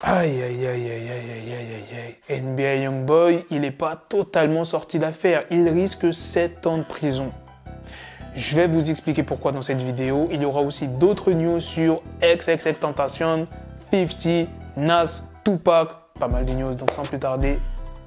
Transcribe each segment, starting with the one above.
Aïe, aïe, aïe, aïe, aïe, aïe, aïe, aïe, aïe. NBA Youngboy, il n'est pas totalement sorti d'affaire. Il risque 7 ans de prison. Je vais vous expliquer pourquoi dans cette vidéo. Il y aura aussi d'autres news sur XXXTentacion, 50, Nas, Tupac. Pas mal de news, donc sans plus tarder,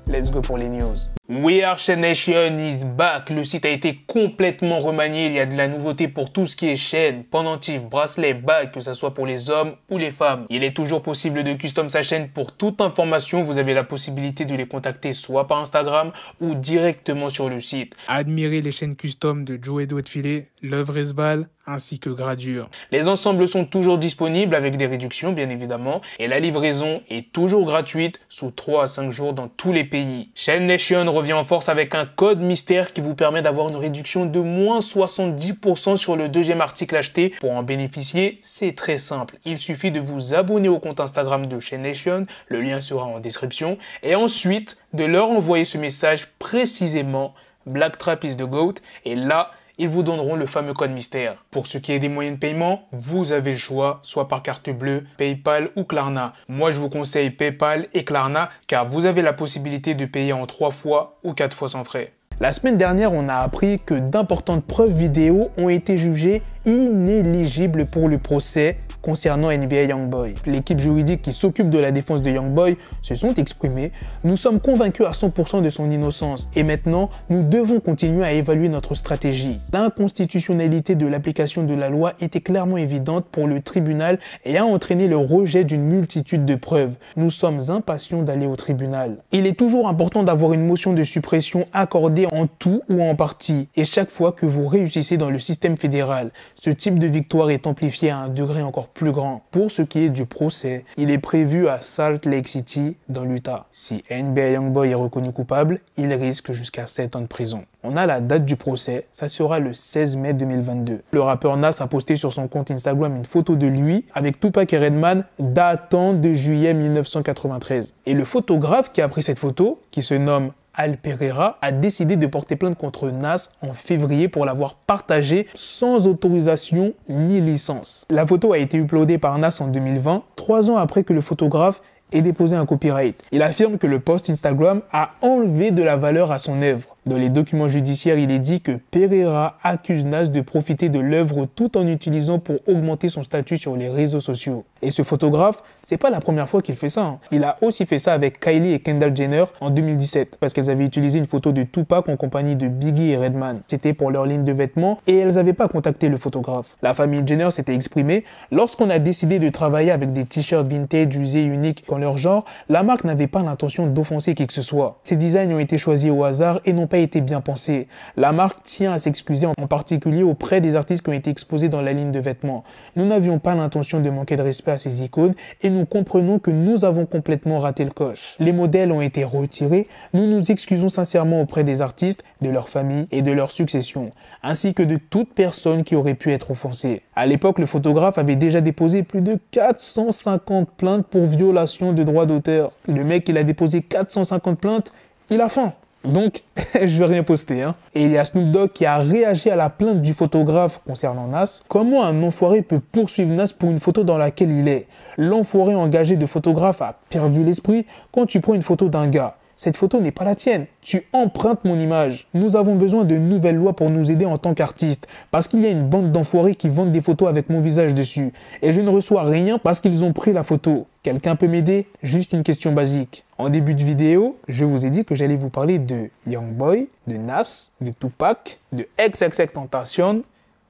let's go pour les news. We Are Chain Nation is back. Le site a été complètement remanié. Il y a de la nouveauté pour tout ce qui est chaîne, pendentif, bracelet, bague, que ce soit pour les hommes ou les femmes. Il est toujours possible de custom sa chaîne. Pour toute information, vous avez la possibilité de les contacter soit par Instagram ou directement sur le site. Admirez les chaînes custom de Joe Doigts de Filet, Love Resbal ainsi que Gradure. Les ensembles sont toujours disponibles avec des réductions bien évidemment et la livraison est toujours gratuite sous 3 à 5 jours dans tous les pays. Chain Nation revient en force avec un code mystère qui vous permet d'avoir une réduction de moins 70% sur le deuxième article acheté. Pour en bénéficier, c'est très simple. Il suffit de vous abonner au compte Instagram de Chain Nation, le lien sera en description, et ensuite de leur envoyer ce message précisément Black Trap is the GOAT, et là, ils vous donneront le fameux code mystère. Pour ce qui est des moyens de paiement, vous avez le choix, soit par carte bleue, PayPal ou Klarna. Moi, je vous conseille PayPal et Klarna car vous avez la possibilité de payer en 3 fois ou 4 fois sans frais. La semaine dernière, on a appris que d'importantes preuves vidéo ont été jugées inéligibles pour le procès concernant NBA Youngboy. L'équipe juridique qui s'occupe de la défense de Youngboy se sont exprimés. Nous sommes convaincus à 100% de son innocence et maintenant, nous devons continuer à évaluer notre stratégie. L'inconstitutionnalité de l'application de la loi était clairement évidente pour le tribunal et a entraîné le rejet d'une multitude de preuves. Nous sommes impatients d'aller au tribunal. Il est toujours important d'avoir une motion de suppression accordée en tout ou en partie et chaque fois que vous réussissez dans le système fédéral. Ce type de victoire est amplifié à un degré encore plus grand. Pour ce qui est du procès, il est prévu à Salt Lake City, dans l'Utah. Si NBA Youngboy est reconnu coupable, il risque jusqu'à 7 ans de prison. On a la date du procès, ça sera le 16 mai 2022. Le rappeur Nas a posté sur son compte Instagram une photo de lui avec Tupac et Redman datant de juillet 1993. Et le photographe qui a pris cette photo, qui se nomme Al Pereira, a décidé de porter plainte contre Nas en février pour l'avoir partagé sans autorisation ni licence. La photo a été uploadée par Nas en 2020, 3 ans après que le photographe ait déposé un copyright. Il affirme que le post Instagram a enlevé de la valeur à son œuvre. Dans les documents judiciaires, il est dit que Pereira accuse Nas de profiter de l'œuvre tout en utilisant pour augmenter son statut sur les réseaux sociaux. Et ce photographe, c'est pas la première fois qu'il fait ça. Il a aussi fait ça avec Kylie et Kendall Jenner en 2017 parce qu'elles avaient utilisé une photo de Tupac en compagnie de Biggie et Redman. C'était pour leur ligne de vêtements et elles n'avaient pas contacté le photographe. La famille Jenner s'était exprimée. Lorsqu'on a décidé de travailler avec des t-shirts vintage usés uniques dans leur genre, la marque n'avait pas l'intention d'offenser qui que ce soit. Ces designs ont été choisis au hasard et n'ont pas été bien pensés. La marque tient à s'excuser en particulier auprès des artistes qui ont été exposés dans la ligne de vêtements. Nous n'avions pas l'intention de manquer de respect à ces icônes et nous comprenons que nous avons complètement raté le coche. Les modèles ont été retirés. Nous nous excusons sincèrement auprès des artistes, de leur famille et de leur succession, ainsi que de toute personne qui aurait pu être offensée. À l'époque, le photographe avait déjà déposé plus de 450 plaintes pour violation de droits d'auteur. Le mec, il a déposé 450 plaintes, il a faim. Donc, je vais rien poster. Et il y a Snoop Dogg qui a réagi à la plainte du photographe concernant Nas. Comment un enfoiré peut poursuivre Nas pour une photo dans laquelle il est? L'enfoiré engagé de photographe a perdu l'esprit quand tu prends une photo d'un gars. Cette photo n'est pas la tienne. Tu empruntes mon image. Nous avons besoin de nouvelles lois pour nous aider en tant qu'artistes. Parce qu'il y a une bande d'enfoirés qui vendent des photos avec mon visage dessus. Et je ne reçois rien parce qu'ils ont pris la photo. Quelqu'un peut m'aider? Juste une question basique. En début de vidéo, je vous ai dit que j'allais vous parler de Youngboy, de Nas, de Tupac, de XXXTentacion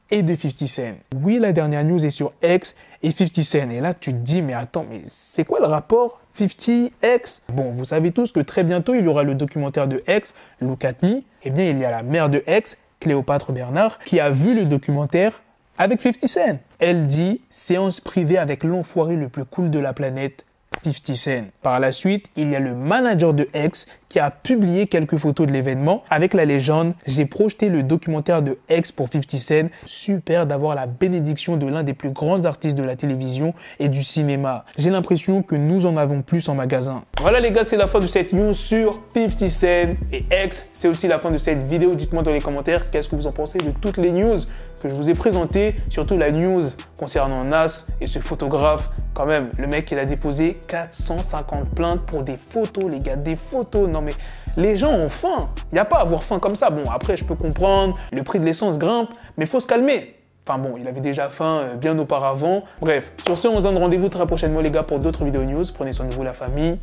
et de 50 Cent. Oui, la dernière news est sur X et 50 Cent. Et là, tu te dis, mais attends, mais c'est quoi le rapport 50X? Bon, vous savez tous que très bientôt, il y aura le documentaire de X, Look at Me. Eh bien, il y a la mère de X, Cléopâtre Bernard, qui a vu le documentaire avec 50 Cent. Elle dit, séance privée avec l'enfoiré le plus cool de la planète, 50 Cent. Par la suite, il y a le manager de X qui a publié quelques photos de l'événement avec la légende « J'ai projeté le documentaire de X pour 50 Cent. Super d'avoir la bénédiction de l'un des plus grands artistes de la télévision et du cinéma. J'ai l'impression que nous en avons plus en magasin. » Voilà les gars, c'est la fin de cette news sur 50 Cent et X. C'est aussi la fin de cette vidéo. Dites-moi dans les commentaires qu'est-ce que vous en pensez de toutes les news que je vous ai présentées, surtout la news concernant Nas et ce photographe. Quand même, le mec, il a déposé 450 plaintes pour des photos, les gars, des photos. Non mais les gens ont faim. Il n'y a pas à avoir faim comme ça. Bon, après, je peux comprendre, le prix de l'essence grimpe, mais il faut se calmer. Enfin bon, il avait déjà faim bien auparavant. Bref, sur ce, on se donne rendez-vous très prochainement, les gars, pour d'autres vidéos news. Prenez soin de vous, la famille.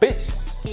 Peace.